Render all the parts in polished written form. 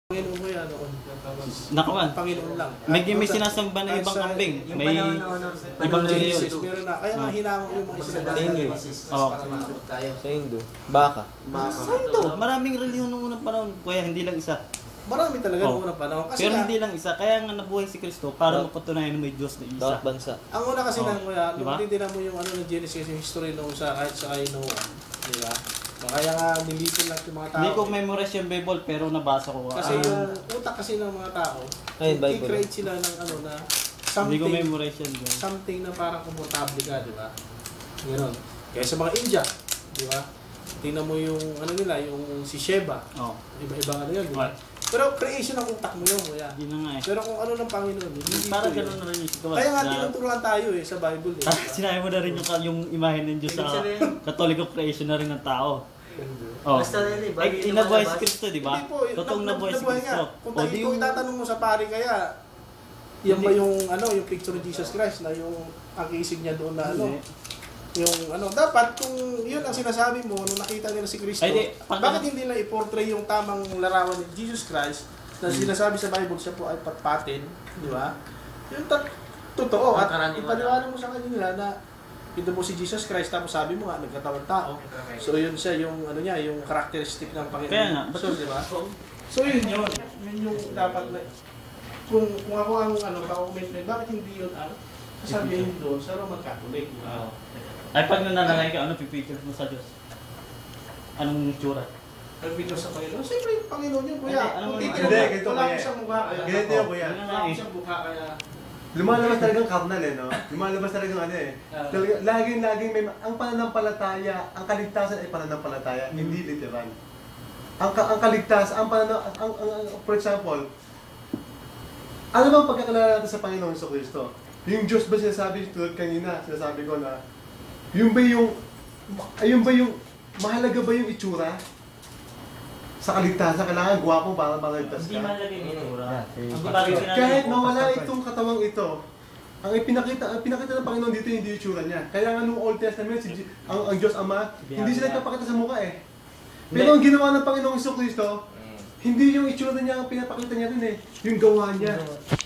Panginoon mo yan, Nakaman. Panginoon lang. May sinasamba na ibang kambing. May ibang reliyon. Meron na. Kaya nga hinamon yung mga Sa Israel. Hindu. Sa Hindu. Baka. Sa Hindu. Maraming reliyon noong unang panahon. Kaya hindi lang isa. Marami talaga noong unang panahon. Kasi pero hindi lang isa. Kaya nga nabuhay si Kristo para mapatunayan na may Diyos na isa. Bawat bansa. Ang una kasi nang kuya, diba? nung titignan mo yung ano ng Genesis, yung history nung sa kahit sa kay Noah. Di ba? Kaya nga nilitin lang yung mga tao. Hindi ko memorize yung Bible pero nabasa ko. Kasi yung utak kasi ng mga tao, Bible. i-create sila ng ano na Hindi ko something, memorize yan. something na parang komportable ka, di ba? Ganoon. Kaya sa mga India, di ba? Tingnan mo yung ano nila, yung si Sheba. Iba-ibang ano yun, di ba? Pero creation ng utak mo yun, kuya. Yun na nga eh. Pero kung ano ng Panginoon, hindi Parang ito yun. gano'n na rin yung situasan. Kaya nga tinuturuan tayo eh, sa Bible eh. Sinabi mo na rin yung imahe ng Diyos sa Katoliko creation na rin ng tao. Basta rin eh. Inabuhay si Kristo, di ba? Hindi po, Totoong nabuhay si Kristo. Kung itatanong mo sa pari kaya, yan ba yung ano, yung picture ni Jesus Christ na yung ang isig niya doon na ano, yung ano, dapat kung yun ang sinasabi mo nung nakita nila si Kristo, bakit hindi na i-portray yung tamang larawan ni Jesus Christ na sinasabi sa Bible siya po ay patpatin, di ba? Yung totoo at ipaniwala mo sa kanila na ito po si Jesus Christ, tapos sabi mo nga, nagkatawang tao. So yun siya, yung ano niya, yung characteristic ng Panginoon. Kaya nga, so, di ba? So yun yun. Yun yung dapat na, kung ako ang ano, ka-comment na, bakit hindi yun sasabihin doon sa Roman Catholic? Ay, pag nananalay ka, ano pipicture mo sa Diyos? Anong tsura? Pag-picture sa Panginoon? Siyempre yung Panginoon yun, kuya. Hindi, Ganito wala ko siyang mukha kaya. Ganito yun, kuya. Wala ko siyang mukha kaya. Lumalabas talagang karnal eh, no? Lumalabas talagang ano eh. Laging may, ang pananampalataya, ang kaligtasan ay pananampalataya, hindi literal. Ang kaligtasan, for example, ano bang pagkakalala natin sa Panginoon sa Kristo? Yung Diyos ba sinasabi, tulad kanina, sinasabi ko na, yung mahalaga ba yung itsura? Sa kaligtasan, kailangan gwapo para maligtas ka. Hindi mahalaga yung itsura. Kahit nawala itong katawang ito, ang ipinakita ng Panginoon dito hindi yung itsura niya. Kaya nga nung Old Testament, ang Diyos Ama, hindi sila nagpapakita sa mukha eh. Pero ang ginawa ng Panginoong Jesucristo, hindi yung itsura niya ang pinapakita niya rin eh, yung gawa niya.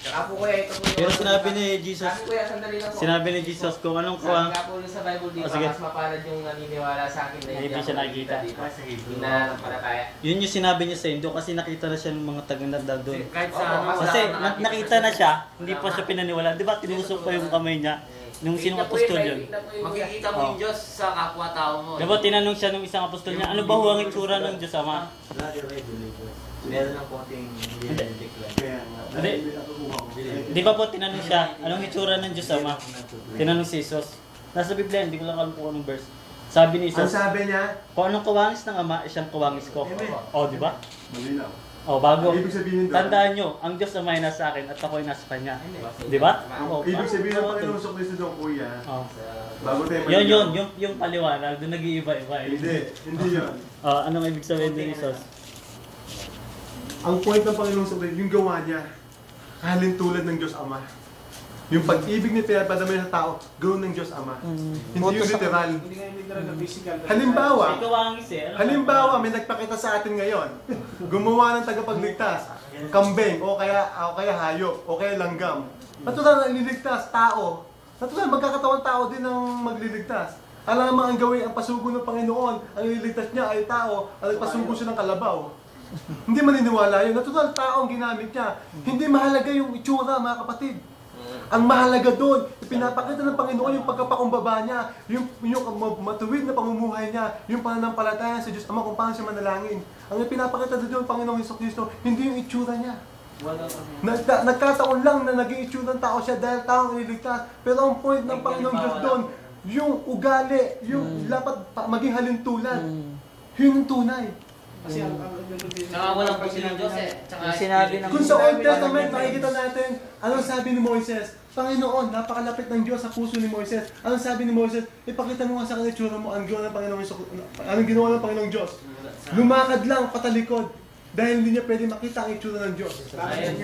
Saka po kuya, ito po yung... Pero sinabi ni Jesus, kuya, sandali lang po. sinabi ni Jesus kung anong kuha. Sabi nga po sa Bible dito, mas mapalad yung naniniwala sa akin na Hindi siya nakikita. Hindi na palataya. Yun yung sinabi niya sa Indo kasi nakita na siya ng mga taga-nanda doon. Kahit sa ano, Kasi nakita na siya, hindi pa siya pinaniwala. Di ba tinusok pa yung kamay niya nung sinong apostol yun? Makikita mo yung Diyos sa kapwa-tao mo. Di ba tinanong siya nung isang apostol niya, ano ba huwag ang itsura ng Diyos Ama? Meron ng konting Hindi. Di ba po tinanong siya, anong itsura ng Diyos Ama? Tinanong si Jesus. Nasa Biblia, hindi ko lang alam kung anong verse. Sabi ni Ang Jesus, sabi niya, kung anong kawangis ng Ama, siyang kawangis ko. O, di ba? malinaw. O, bago. Ibig sabihin doon, Tandaan nyo, ang Diyos Ama ay nasa akin at ako ay nasa Kanya. Di ba? O, ibig sabihin ng o, Panginoong Jesucristo doon, kuya, o. bago tayo Yung paliwanag, doon nag-iiba-iba. Hindi yun. Anong ibig sabihin ni Jesus? Ang point ng Panginoong Jesucristo, yung gawa niya, halintulad ng Diyos Ama. Yung pag-ibig niya pinapadama sa tao, gawin ng Diyos Ama. Hindi yung literal. Hindi nga yung literal na physical. Halimbawa, may nagpakita sa atin ngayon. Gumawa ng tagapagligtas. Kambing, o kaya hayop, o kaya langgam. Natural na ililigtas, tao. Natural, magkakatawang tao din ang magliligtas. Alam mo ang gawin, ang pasugo ng Panginoon, ang ililigtas niya ay tao, ang nagpasugo siya ng kalabaw. Hindi maniniwala yun. Natural, tao ang ginamit niya. Hindi mahalaga yung itsura, mga kapatid. Ang mahalaga doon, pinapakita ng Panginoon yung pagkapakumbaba niya, yung matuwid na pamumuhay niya, yung pananampalataya sa Diyos Ama kung paano siya manalangin. Ang pinapakita doon ng Panginoong Jesucristo, hindi yung itsura niya. Nagkataon lang na naging itsura ng tao siya dahil tao ang ililigtas. Pero ang point ng Panginoong Diyos doon, yung ugali, yung dapat maging halintulad. Yun yung tunay. Kasi Saka walang puso ng Diyos eh. Sinabi ng... Kung sa Old Testament, makikita natin, anong sabi ni Moises? Panginoon, napakalapit ng Diyos sa puso ni Moises. Anong sabi ni Moises? Ipakita mo nga sa kanila itsura mo, anong ginawa ng Panginoong Diyos? Lumakad lang patalikod dahil hindi niya pwede makita ang itsura ng Diyos. Bakit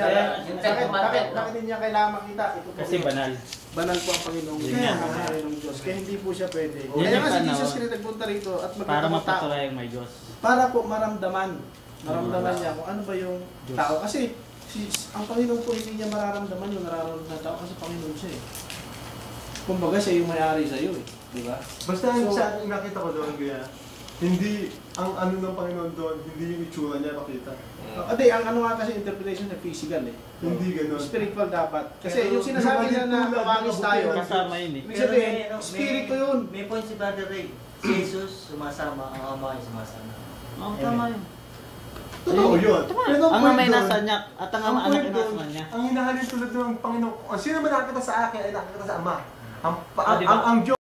niya kailangan makita? Kasi banal. Banal po ang Panginoong Diyos. Kaya hindi po siya pwede. Yan Kaya yung nga si panahon. Jesus Christ nagpunta rito at Para magkakita mapatuloy ang may Diyos. para po maramdaman Maramdaman niya kung ano ba yung tao. Kasi ang Panginoon po hindi niya mararamdaman yung nararamdaman ng tao kasi Panginoon siya eh. Kumbaga siya yung may-ari sa'yo eh. Di ba? Basta sa nakita ko doon, kaya hindi ang ano ng Panginoon doon, hindi yung itsura niya makita. Hindi, ang ano nga kasi interpretation na physical eh. Hindi ganun. Spiritual dapat. Kasi Pero yung sinasabi niya na mawangis tayo, Kasama yun eh. ibig sabihin, spirito yun. May point si Brother Ray. Si Jesus sumasama, ang ama ay sumasama. Oo, tama yun. Totoo yun. Pero Ang point may doon, nasa niya at ang ang anak point ay doon, nasa niya. ang hinahalin tulad ng Panginoon, ang sino man nakakita sa akin ay nakakita sa Ama. Ah, di ba? Ang Diyos